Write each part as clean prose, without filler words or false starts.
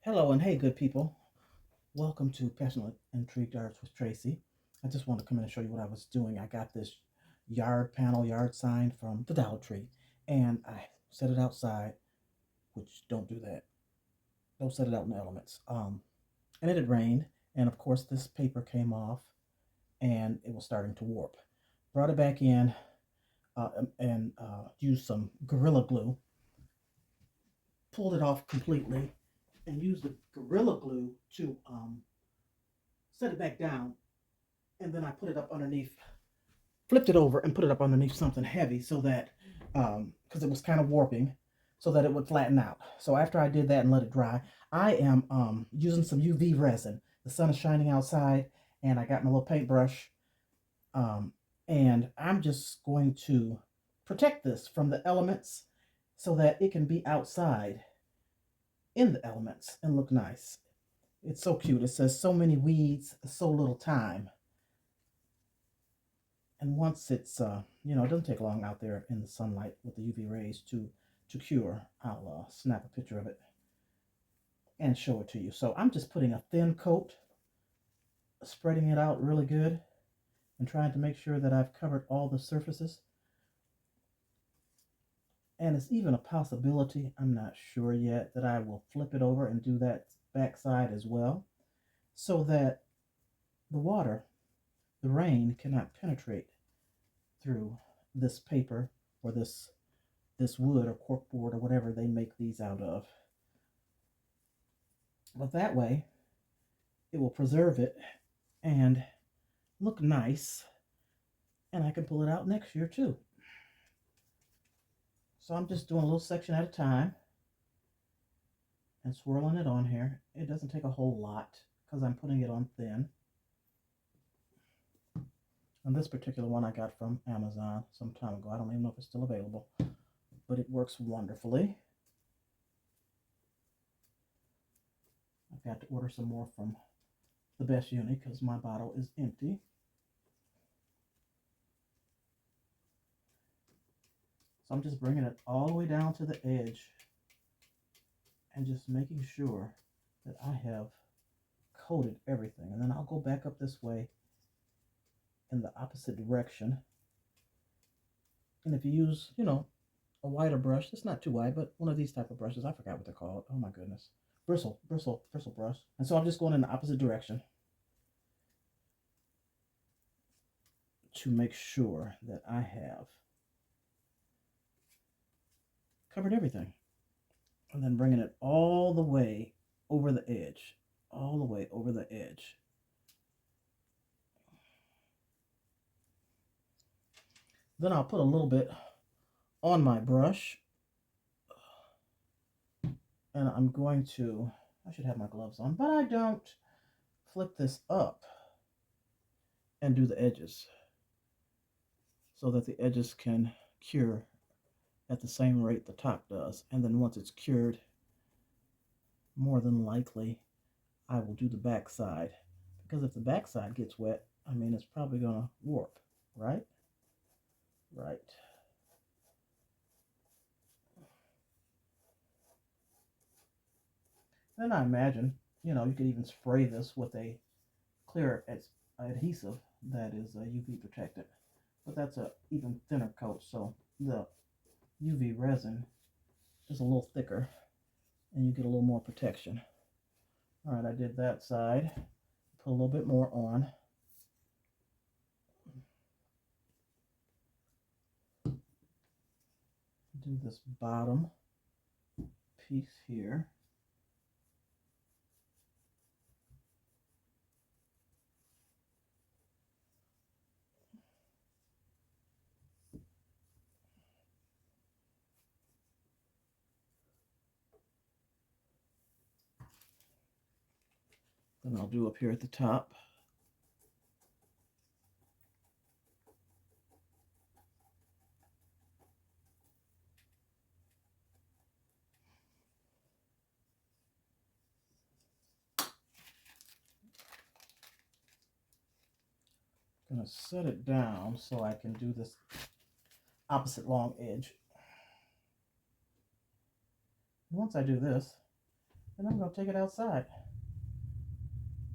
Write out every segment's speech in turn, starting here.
Hello and hey, good people. Welcome to Passionate Intrigued Arts with Tracy. I just want to come in and show you what I was doing. I got this yard sign from the Dollar Tree, and I set it outside, which don't do that. Don't set it out in the elements. And it had rained, and of course this paper came off, and it was starting to warp. Brought it back in, and used some Gorilla Glue, pulled it off completely, and used the Gorilla Glue to set it back down, and then I put it up underneath, flipped it over and put it up underneath something heavy so that, because it was kind of warping, so that it would flatten out. So after I did that and let it dry, I am using some UV resin. The sun is shining outside, and I got my little paintbrush, um, and I'm just going to protect this from the elements so that it can be outside in the elements and look nice. It's so cute. It says so many weeds, so little time. And once it's it doesn't take long out there in the sunlight with the UV rays to cure. I'll snap a picture of it and show it to you. So I'm just putting a thin coat, spreading it out really good, and trying to make sure that I've covered all the surfaces. And it's even a possibility, I'm not sure yet, that I will flip it over and do that back side as well, so that the water, the rain, cannot penetrate through this paper or this wood or corkboard or whatever they make these out of. But that way, it will preserve it and look nice, and I can pull it out next year too. So I'm just doing a little section at a time and swirling it on here. It doesn't take a whole lot because I'm putting it on thin. And this particular one I got from Amazon some time ago. I don't even know if it's still available, but it works wonderfully. I've got to order some more from the Best Uni because my bottle is empty. So I'm just bringing it all the way down to the edge and just making sure that I have coated everything. And then I'll go back up this way in the opposite direction. And if you use, a wider brush, it's not too wide, but one of these type of brushes, I forgot what they're called. Oh my goodness. Bristle brush. And so I'm just going in the opposite direction to make sure that I have covered everything. And then bringing it all the way over the edge. All the way over the edge. Then I'll put a little bit on my brush. And I'm going to, I should have my gloves on, but I don't. Flip this up and do the edges so that the edges can cure at the same rate the top does. And then once it's cured, more than likely, I will do the back side. Because if the back side gets wet, it's probably going to warp, right? Right. Then I imagine, you could even spray this with a clear adhesive that is UV protected. But that's a even thinner coat, so the UV resin is a little thicker and you get a little more protection. All right, I did that side. Put a little bit more on. Do this bottom piece here. Then I'll do up here at the top. I'm going to set it down so I can do this opposite long edge. Once I do this, And I'm going to take it outside.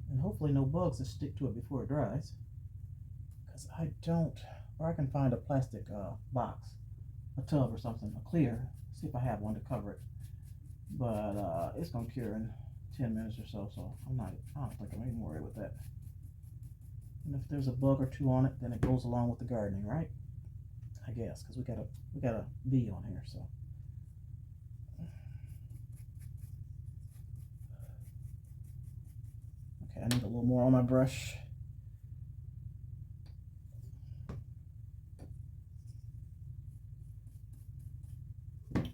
And hopefully no bugs will stick to it before it dries. Because I don't, or I can find a plastic box, a tub or something, a clear. See if I have one to cover it. But it's going to cure in 10 minutes or so. So I don't think I'm even worried with that. And if there's a bug or two on it, then it goes along with the gardening, right? I guess, because we got a bee on here, so. Okay, I need a little more on my brush.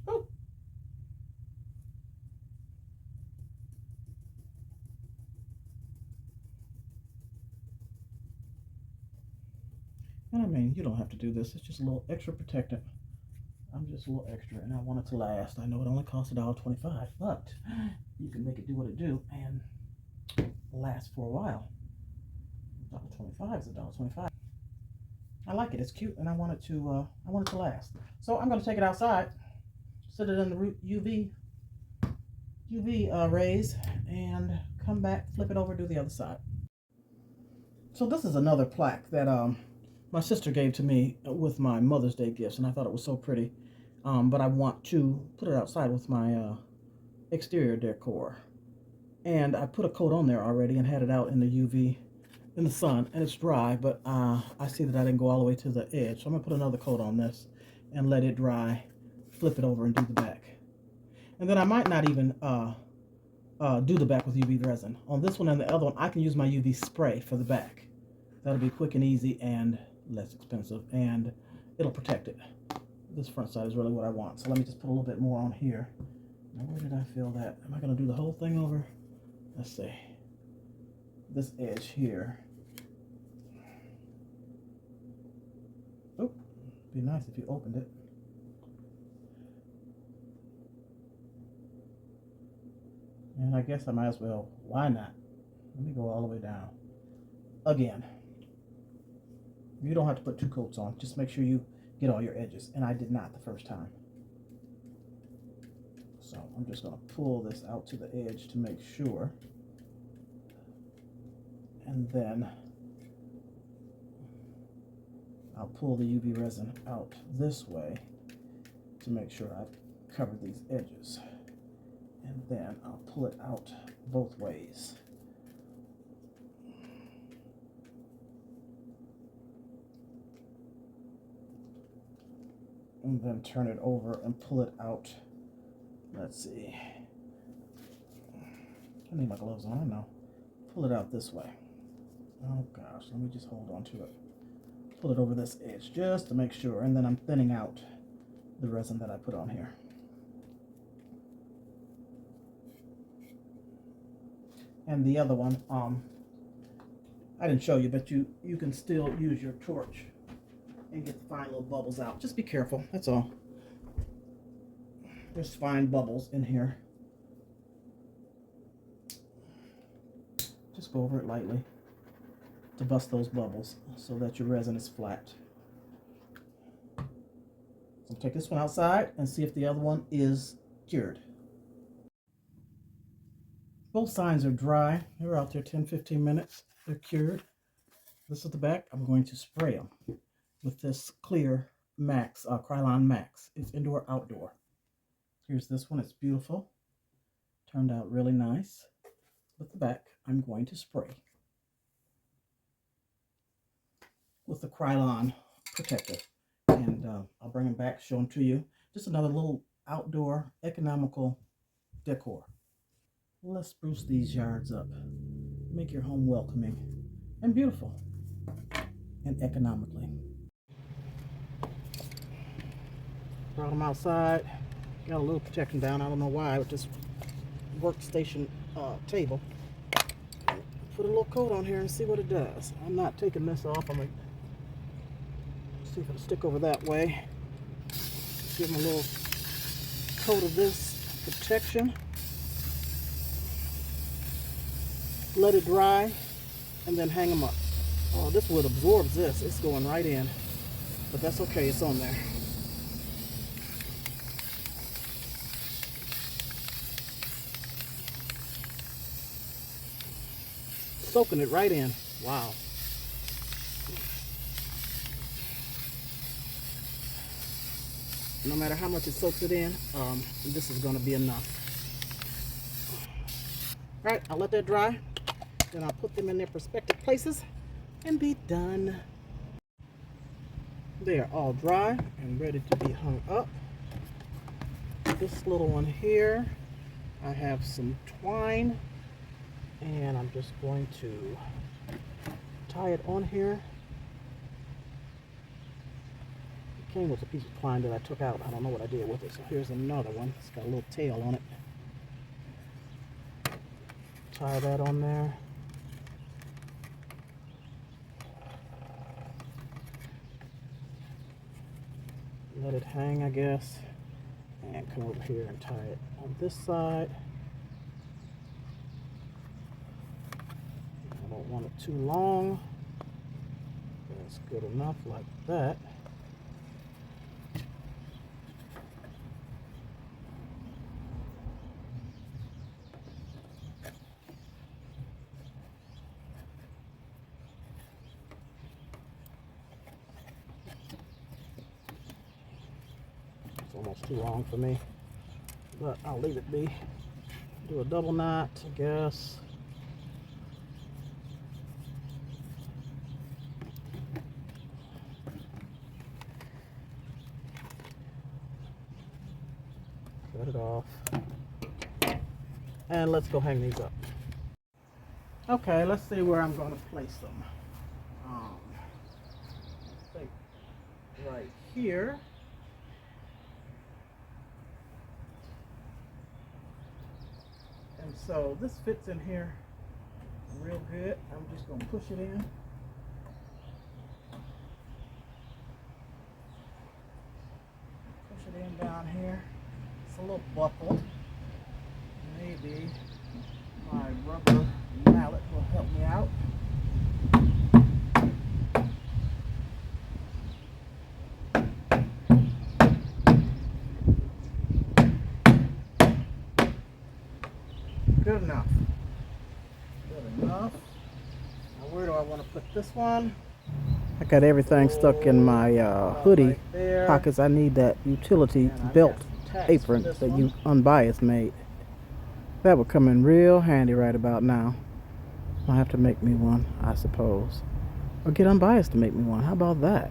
Oh. And I mean, you don't have to do this. It's just a little extra protectant. I'm just a little extra, and I want it to last. I know it only costs $1.25, but you can make it do what it do and last for a while. $1.25 is $1.25. I like it. It's cute, and I want it to last. So I'm going to take it outside, sit it in the UV rays, and come back, flip it over, do the other side. So this is another plaque that my sister gave to me with my Mother's Day gifts, and I thought it was so pretty. But I want to put it outside with my exterior decor. And I put a coat on there already and had it out in the UV, in the sun, and it's dry, but I see that I didn't go all the way to the edge. So I'm going to put another coat on this and let it dry, flip it over, and do the back. And then I might not even do the back with UV resin. On this one and the other one, I can use my UV spray for the back. That'll be quick and easy and less expensive, and it'll protect it. This front side is really what I want. So let me just put a little bit more on here. Now, where did I feel that? Am I going to do the whole thing over? Let's see. This edge here. Oh, be nice if you opened it. And I guess I might as well. Why not? Let me go all the way down. Again. You don't have to put two coats on. Just make sure you get all your edges. And I did not the first time. So I'm just going to pull this out to the edge to make sure. And then I'll pull the UV resin out this way to make sure I've covered these edges. And then I'll pull it out both ways. And then turn it over and pull it out. Let's see. I need my gloves on, I know. Pull it out this way. Oh gosh, let me just hold on to it. Pull it over this edge just to make sure, and then I'm thinning out the resin that I put on here. And the other one, I didn't show you, but you can still use your torch and get the fine little bubbles out. Just be careful, that's all. There's fine bubbles in here. Just go over it lightly to bust those bubbles so that your resin is flat. So take this one outside and see if the other one is cured. Both sides are dry. They're out there 10-15 minutes. They're cured. This is the back. I'm going to spray them with this clear Max, Krylon Max. It's indoor, outdoor. Here's this one. It's beautiful. Turned out really nice. With the back, I'm going to spray with the Krylon protector. And I'll bring them back, show them to you. Just another little outdoor economical decor. Let's spruce these yards up. Make your home welcoming and beautiful and economically. Brought them outside. Got a little protection down. I don't know why, with this workstation table. Put a little coat on here and see what it does. I'm not taking this off. I'm going to see if it'll stick over that way. Give them a little coat of this protection. Let it dry and then hang them up. Oh, this wood absorbs this. It's going right in. But that's okay. It's on there. soaking it right in. Wow. No matter how much it soaks it in, this is going to be enough. All right, I'll let that dry. Then I'll put them in their respective places and be done. They are all dry and ready to be hung up. This little one here, I have some twine, and I'm just going to tie it on here. It came with a piece of twine that I took out. I don't know what I did with it. So here's another one. It's got a little tail on it. Tie that on there. Let it hang, I guess, and come over here and tie it on this side. I don't want it too long. That's good enough like that. Almost too long for me, but I'll leave it be. Do a double knot, I guess. Cut it off. And let's go hang these up. Okay, let's see where I'm going to place them. I think right here. And so this fits in here real good. I'm just going to push it in. Push it in down here. It's a little buckled. Maybe my rubber mallet will help me out. Good enough. Good enough. Now where do I want to put this one? I got everything stuck in my hoodie right pockets. I need that utility belt apron that you Unbiased made. That would come in real handy right about now. I'll have to make me one, I suppose. Or get Unbiased to make me one. How about that?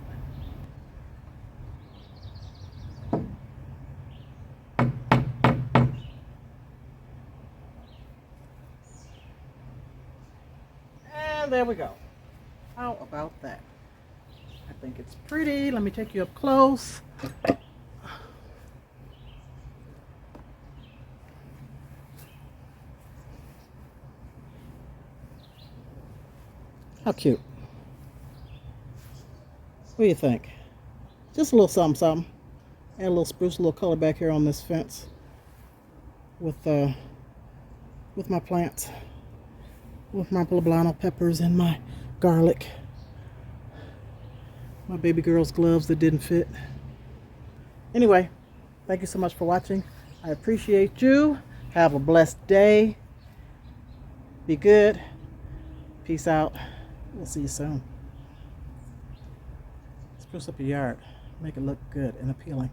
And there we go. How about that? I think it's pretty. Let me take you up close. How cute. What do you think? Just a little something, something. Add a little spruce, a little color back here on this fence with my plants, with my poblano peppers and my garlic, my baby girl's gloves that didn't fit. Anyway, thank you so much for watching. I appreciate you. Have a blessed day. Be good. Peace out. We'll see you soon. Spruce up your yard. Make it look good and appealing.